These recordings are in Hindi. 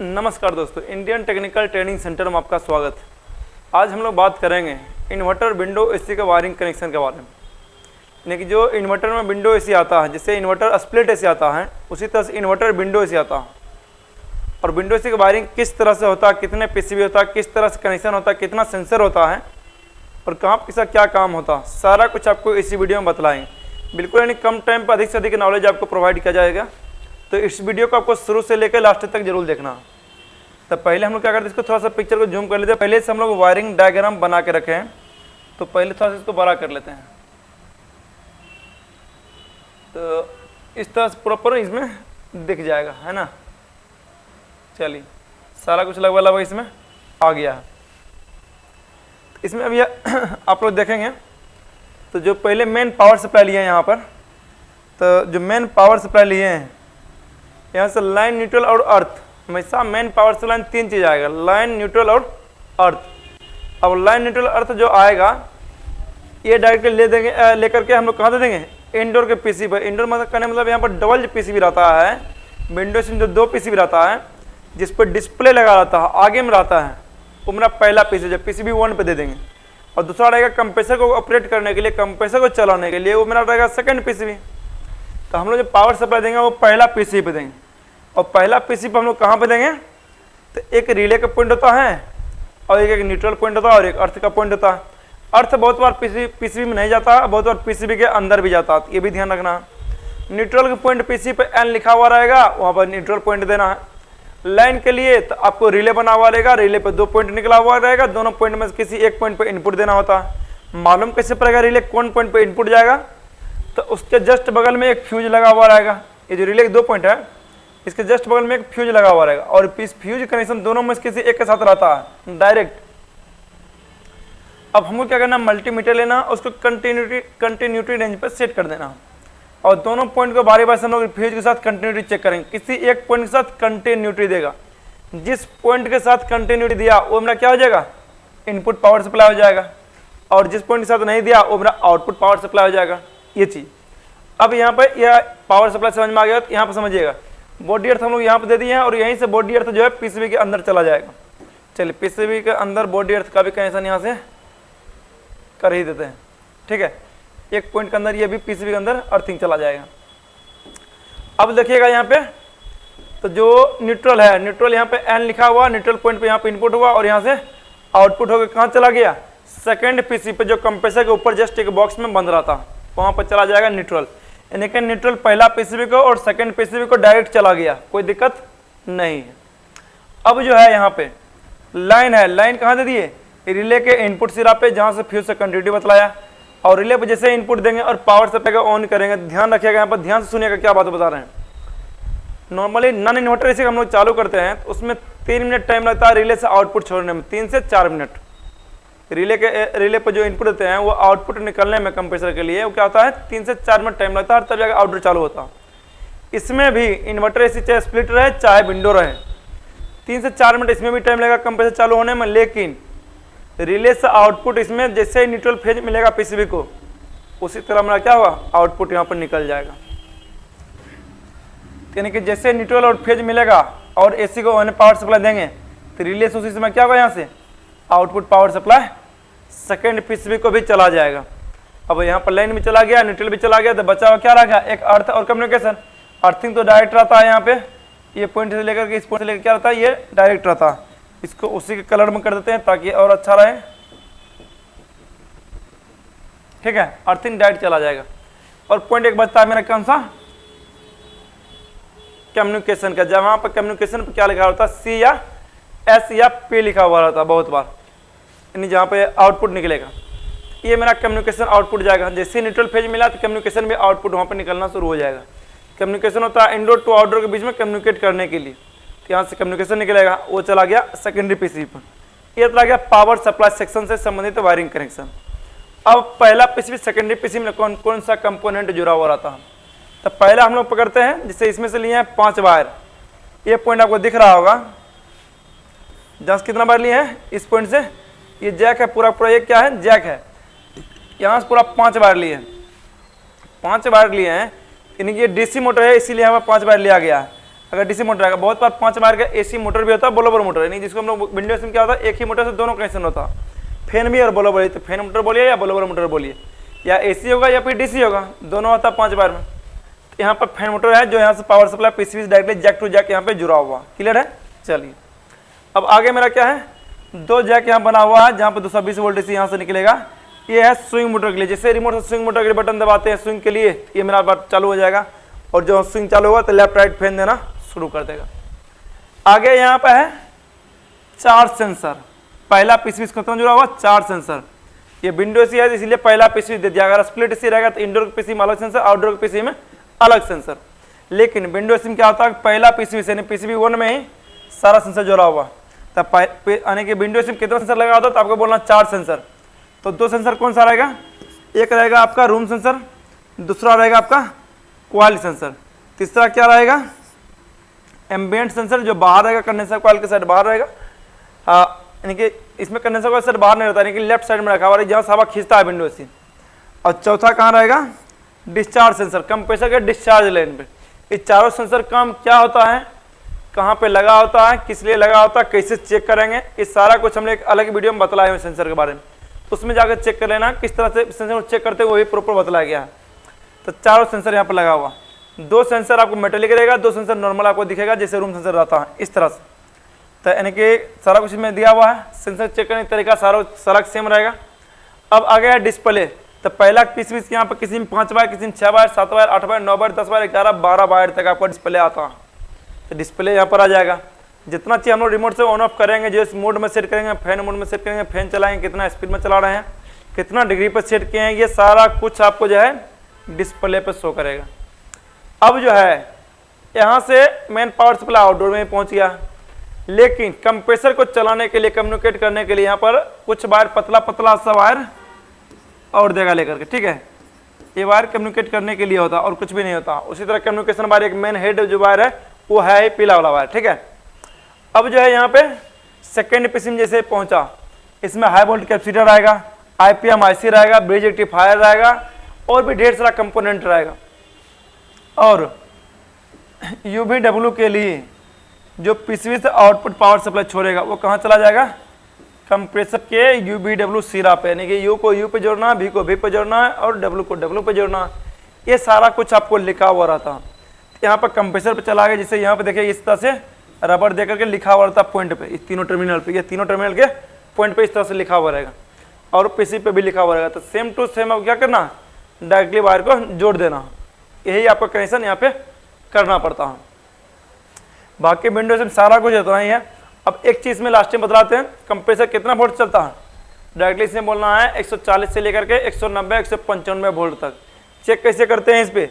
नमस्कार दोस्तों, इंडियन टेक्निकल ट्रेनिंग सेंटर में आपका स्वागत है। आज हम लोग बात करेंगे इन्वर्टर विंडो एसी का वायरिंग कनेक्शन के बारे में। यानी कि जो इन्वर्टर में विंडो एसी आता है, जैसे इन्वर्टर स्प्लिट एसी आता है, उसी तरह से इन्वर्टर विंडो एसी आता है। और विंडो एसी का वायरिंग किस तरह से होता है, कितने पीसीबी होता है, किस तरह से कनेक्शन होता है, कितना सेंसर होता है और कहाँ किसका क्या काम होता है, सारा कुछ आपको इसी वीडियो में बतलाएंगे। बिल्कुल यानी कम टाइम पर अधिक से अधिक नॉलेज आपको प्रोवाइड किया जाएगा। तो इस वीडियो को आपको शुरू से लेकर लास्ट तक जरूर देखना। तो पहले हम लोग क्या करते हैं, इसको थोड़ा सा पिक्चर को जूम कर लेते हैं। पहले से हम लोग वायरिंग डायग्राम बना के रखे हैं, तो पहले थोड़ा सा इसको बड़ा कर लेते हैं। तो इस तरह से प्रॉपर इसमें दिख जाएगा, है ना। चलिए, सारा कुछ लगभग इसमें आ गया है। इसमें अभी आप लोग देखेंगे तो जो पहले मेन पावर सप्लाई लिए हैं यहाँ पर, तो जो मेन पावर सप्लाई लिए हैं यहाँ से लाइन, न्यूट्रल और अर्थ। हमेशा मेन पावर सप्लाई तीन चीज़ आएगा, लाइन, न्यूट्रल और अर्थ। अब लाइन, न्यूट्रल, अर्थ जो आएगा ये डायरेक्टली लेकर के हम लोग कहाँ दे देंगे, इंडोर के पीसी पर। इंडोर मतलब करने मतलब यहाँ पर डबल जो पीसीबी रहता है, विंडोज में जो दो पीसीबी रहता है जिस पर डिस्प्ले लगा रहता है, आगे में रहता है, वो मेरा पहला पीसी जो पीसीबी 1 पे दे देंगे। और दूसरा रहेगा कंप्रेसर को ऑपरेट करने के लिए, कंप्रेसर को चलाने के लिए, वो मेरा रहेगा सेकंड पीसीबी। तो हम लोग जो पावर सप्लाई देंगे वो पहला पीसीबी पे देंगे। और पहला पीसीबी हम लोग कहाँ पे देंगे, तो एक रिले का पॉइंट होता है और एक न्यूट्रल पॉइंट होता है और एक अर्थ का पॉइंट होता है। अर्थ बहुत बार पीसीबी में नहीं जाता, बहुत बार पीसीबी के अंदर भी जाता है, ये भी ध्यान रखना। न्यूट्रल का पॉइंट पीसीबी पे एन लिखा हुआ रहेगा, वहाँ पर न्यूट्रल पॉइंट देना है। लाइन के लिए तो आपको रिले बना हुआ रहेगा, रिले पे 2 पॉइंट निकला हुआ रहेगा, दोनों पॉइंट में किसी एक पॉइंट पे इनपुट देना होता है। मालूम कैसे पड़ेगा रिले कौन पॉइंट पे इनपुट जाएगा, तो उसके जस्ट बगल में एक फ्यूज लगा हुआ रहेगा। ये जो रिले के 2 पॉइंट है, इसके जस्ट बगल में एक फ्यूज लगा हुआ रहेगा और इस फ्यूज कनेक्शन दोनों में किसी एक के साथ रहता है डायरेक्ट। अब हमको क्या करना, मल्टीमीटर लेना, उसको कंटिन्यूटी रेंज पर सेट कर देना और दोनों पॉइंट को बारी बारी से हम लोग फ्यूज के साथ कंटिन्यूटी चेक करेंगे। किसी एक पॉइंट के साथ कंटिन्यूटी देगा, जिस पॉइंट के साथ कंटिन्यूटी दिया वो मेरा क्या हो जाएगा, इनपुट पावर सप्लाई हो जाएगा। और जिस पॉइंट के साथ नहीं दिया वो मेरा आउटपुट पावर सप्लाई हो जाएगा। ये चीज़ अब यहाँ पर यह पावर सप्लाई समझ में आ गया। तो यहाँ पर समझिएगा, बॉडी अर्थ हम लोग यहाँ पे दे दिए हैं और यहीं से बॉडी अर्थ जो है पीसीबी के अंदर चला जाएगा। चलिए, पीसीबी के अंदर बॉडी अर्थ का भी कनेक्शन यहाँ से कर ही देते हैं, ठीक है। एक पॉइंट के अंदर ये भी पीसीबी के अंदर अर्थिंग चला जाएगा। अब देखिएगा यहाँ पे, तो जो न्यूट्रल है, न्यूट्रल यहाँ पे एन लिखा हुआ, न्यूट्रल पॉइंट पे यहाँ पे इनपुट हुआ और यहाँ से आउटपुट होकर कहाँ चला गया, सेकंड पीसी पे, जो कंप्रेसर के ऊपर जस्ट एक बॉक्स में बंद रहा था, वहाँ पर चला जाएगा न्यूट्रल। यानी कि न्यूट्रल पहला पीसीबी को और सेकंड पीसीबी को डायरेक्ट चला गया, कोई दिक्कत नहीं है। अब जो है यहाँ पे लाइन है, लाइन कहाँ दे दिए, रिले के इनपुट सिरा पे, जहाँ से फ्यूज से कंटिन्यूटी बतलाया। और रिले पे जैसे इनपुट देंगे और पावर सप्लाई का ऑन करेंगे, ध्यान रखिएगा, यहाँ पर ध्यान से सुनिएगा क्या बात बता रहे हैं। नॉर्मली नॉन इन्वर्टर ऐसे हम लोग चालू करते हैं तो उसमें 3 मिनट टाइम लगता है रिले से आउटपुट छोड़ने में, 3 से 4 मिनट। रिले पर जो इनपुट देते हैं वो आउटपुट निकलने में कंप्रेसर के लिए वो क्या होता है, 3 से 4 मिनट टाइम लगता है, तब जाकर आउटपुट चालू होता है। इसमें भी इन्वर्टर ऐसी चाहे स्प्लिट रहे चाहे विंडो रहे, 3 से 4 मिनट इसमें भी टाइम लगेगा कंप्रेसर चालू होने में। लेकिन रिले से आउटपुट इसमें जैसे ही न्यूट्रल फेज मिलेगा पीसीबी को, उसी तरह मेरा क्या होगा, आउटपुट यहाँ पर निकल जाएगा। यानी कि जैसे न्यूट्रल और फेज मिलेगा और एसी को पावर सप्लाई देंगे तो रिले से उसी समय क्या होगा, यहाँ से output power supply second PCB को भी चला जाएगा। अब यहाँ पर लाइन भी चला गया, न्यूट्रल भी चला गया, तो बचा हुआ क्या रह गया, एक अर्थ और कम्युनिकेशन। अर्थिंग तो डायरेक्ट रहता है, यहाँ पे ये पॉइंट से लेकर के इस पॉइंट से लेकर क्या रहता है, ये डायरेक्ट रहता है। इसको उसी के कलर में कर देते हैं ताकि और अच्छा रहे, ठीक है। अर्थिंग डायरेक्ट चला जाएगा। और पॉइंट एक बचता है मेरा कौन सा, कम्युनिकेशन का। जहाँ पर कम्युनिकेशन पर क्या लिखा होता है, सी या एस या पी लिखा हुआ रहता है बहुत बार, यानी जहाँ पे आउटपुट निकलेगा, ये मेरा कम्युनिकेशन आउटपुट जाएगा। जैसे न्यूट्रल फेज मिला तो कम्युनिकेशन भी आउटपुट वहाँ पर निकलना शुरू हो जाएगा। कम्युनिकेशन होता है इंडोर टू आउटडोर के बीच में कम्युनिकेट करने के लिए, तो यहाँ से कम्युनिकेशन निकलेगा, वो चला गया सेकेंडरी पीसीबी पर। ये चला गया पावर सप्लाई सेक्शन से संबंधित वायरिंग कनेक्शन। अब पहला पीसीबी सेकेंडरी पीसीबी में कौन कौन सा कंपोनेंट जुड़ा हुआ रहता है, तो पहला हम लोग पकड़ते हैं, जिससे इसमें से लिए हैं 5 वायर। ये पॉइंट आपको दिख रहा होगा, जहाँ से कितना वायर लिए हैं, इस पॉइंट से ये जैक है, पूरा पूरा ये क्या है, जैक है। यहाँ से पूरा 5 वायर लिए हैं, 5 वायर लिए हैं, यानी कि ये डीसी मोटर है, इसीलिए हमें 5 वायर लिया गया है। अगर डीसी मोटर आएगा। बहुत बार 5 वायर का एसी मोटर भी होता है, ब्लोअर मोटर नहीं, जिसको हम लोग विंडो एसी में क्या होता है एक ही मोटर से दोनों कनेक्शन होता है, फैन भी और ब्लोअर, तो फैन मोटर बोलिए या ब्लोअर मोटर बोलिए, या एसी होगा या फिर डीसी होगा, दोनों होता है 5 वायर में। तो यहाँ पर फैन मोटर है जो यहाँ से power supply PCB directly jack to jack यहाँ पे जुड़ा हुआ। क्लियर है। चलिए अब आगे मेरा क्या है, 2 जैक यहाँ बना हुआ है जहाँ पे 220 वोल्ट से यहाँ से निकलेगा। ये है स्विंग मोटर के लिए, जैसे रिमोट से स्विंग मोटर के बटन दबाते हैं स्विंग के लिए, ये मेरा बात चालू हो जाएगा और जो स्विंग चालू होगा तो लेफ्ट राइट फैन देना शुरू कर देगा। आगे यहाँ पे है 4 सेंसर, पहला पीसीबी खत्म जुड़ा हुआ 4 सेंसर। ये विंडो एसी है इसलिए पहला पीसीबी दे दिया, अगर स्प्लिट एसी रहेगा तो इंडोर पीसीबी में अलग सेंसर, आउटडोर पीसीबी में अलग सेंसर। लेकिन विंडो एसी में क्या होता है, पहला पीसीबी यानी पीसीबी 1 में ही सारा सेंसर जुड़ा हुआ, तब यानी कि विंडो एसी में कितना सेंसर लगा होता है तो आपको बोलना 4 सेंसर। तो 2 सेंसर कौन सा रहेगा, एक रहेगा आपका रूम सेंसर, दूसरा रहेगा आपका क्वालिटी सेंसर, तीसरा क्या रहेगा एम्बिएंट सेंसर जो बाहर रहेगा कंडेंसर कॉइल के साइड बाहर रहेगा, यानी कि इसमें कंडेंसर कॉइल साइड बाहर नहीं रहता, यानी कि लेफ्ट साइड में रखा हुआ है जहाँ हवा खींचता है विंडो एसी। और चौथा कहाँ रहेगा डिस्चार्ज सेंसर, कंप्रेसर के डिस्चार्ज लाइन पे। ये चारों सेंसर काम क्या होता है, कहाँ पे लगा होता है, किस लिए लगा होता है, कैसे चेक करेंगे, इस सारा कुछ हमने एक अलग वीडियो में बतलाए हुए सेंसर के बारे में, उसमें जाकर चेक कर लेना किस तरह से सेंसर को चेक करते हैं वो भी प्रॉपर बतलाया गया है। तो चारों सेंसर यहाँ पर लगा हुआ, 2 सेंसर आपको मेटेलिक रहेगा, 2 सेंसर नॉर्मल आपको दिखेगा जैसे रूम सेंसर रहता है इस तरह से। तो यानी कि सारा कुछ इसमें दिया हुआ है, सेंसर चेक करने का तरीका सारा सेम रहेगा। अब आ गया डिस्प्ले, तो पहला पीसीबी यहाँ पर किसी में 5 वायर, किसी में 6 wire, 7 wire, 8 wire, 9 wire, 10 wire, 11, 12 wire तक आपका डिस्प्ले आता है। तो डिस्प्ले यहाँ पर आ जाएगा, जितना चीज़ हम लोग रिमोट से ऑन ऑफ करेंगे, जिस मोड में सेट करेंगे, फैन मोड में सेट करेंगे, फैन चलाएंगे, कितना स्पीड में चला रहे हैं, कितना डिग्री पर सेट किए हैं, ये सारा कुछ आपको जो है डिस्प्ले पर शो करेगा। अब जो है यहाँ से मेन पावर सप्लाई आउटडोर में पहुँच गया, लेकिन कंप्रेसर को चलाने के लिए कम्युनिकेट करने के लिए यहाँ पर कुछ वायर पतला पतला सा वायर और देगा लेकर के, ठीक है। ये वायर कम्युनिकेट करने के लिए होता है और कुछ भी नहीं होता। उसी तरह कम्युनिकेशन वायर एक मेन हेड जो वायर है वो है पीला वाला वायर, ठीक है। अब जो है यहाँ पे सेकेंड पीसीबी जैसे पहुंचा, इसमें हाई वोल्ट कैपेसिटर रहेगा, आईपीएम आईसी रहेगा, ब्रिज रेक्टिफायर रहेगा और भी ढेर सारा कंपोनेंट रहेगा। और यूवीडब्ल्यू के लिए जो पीसीबी से आउटपुट पावर सप्लाई छोड़ेगा वो कहाँ चला जाएगा, कंप्रेसर के यूवीडब्ल्यू सिरा पे, यानी कि यू को यू पे जोड़ना है, भी को भी पे जोड़ना है और डब्ल्यू को डब्ल्यू पे जोड़ना है। ये सारा कुछ आपको लिखा हुआ रहता है। यहाँ पर कंप्रेसर पे चला गया, जिससे यहाँ पे देखिए इस तरह से रबर दे करके लिखा हुआ रहता है पॉइंट पे, इस तीनों टर्मिनल पे, ये तीनों टर्मिनल के पॉइंट पे इस तरह से लिखा हुआ रहेगा और पीसी पे भी लिखा हुआ रहेगा। तो सेम टू सेम आपको क्या करना, डायरेक्टली वायर को जोड़ देना, यही आपका कनेक्शन यहाँ पे करना पड़ता है। बाकी विंडोज में सारा कुछ इतना ही है। अब एक चीज़ में लास्ट में बतलाते हैं, कंप्रेसर कितना वोल्ट चलता है। डायरेक्टली इसमें बोलना है 140 से लेकर के 190 195 वोल्ट तक। चेक कैसे करते हैं इस पर,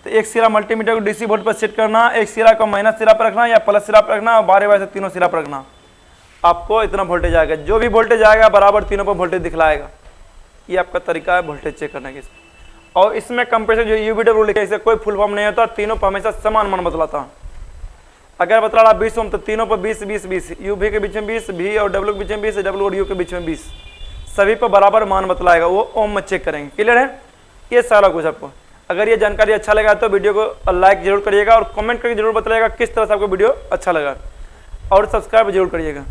तो एक सिरा मल्टीमीटर को डीसी वोल्ट पर सेट करना, एक सिरा को माइनस सिरा पर रखना या प्लस सिरा पर रखना और 12 वायर से तीनों सिरा पर रखना, आपको इतना वोल्टेज आएगा। जो भी वोल्टेज आएगा बराबर तीनों पर वोल्टेज दिखलाएगा। ये आपका तरीका है वोल्टेज चेक करने के। और इसमें कंप्रेसर जो यूवीडब्ल्यू लिखा है इसे कोई फुल फॉर्म नहीं होता, तीनों पर हमेशा समान मान बतलाता है। अगर बतला रहा 20 ओम तो तीनों पर 20 20 20, यू भी के बीच में 20, भी और डब्ल्यू के बीच में 20, डब्ल्यू और यू के बीच में 20, सभी पर बराबर मान बतलाएगा, वो ओम में चेक करेंगे। क्लियर है ये सारा कुछ आपको। अगर ये जानकारी अच्छा लगा तो वीडियो को लाइक जरूर करिएगा और कमेंट करके जरूर बताइएगा किस तरह से आपको वीडियो अच्छा लगा, और सब्सक्राइब जरूर करिएगा।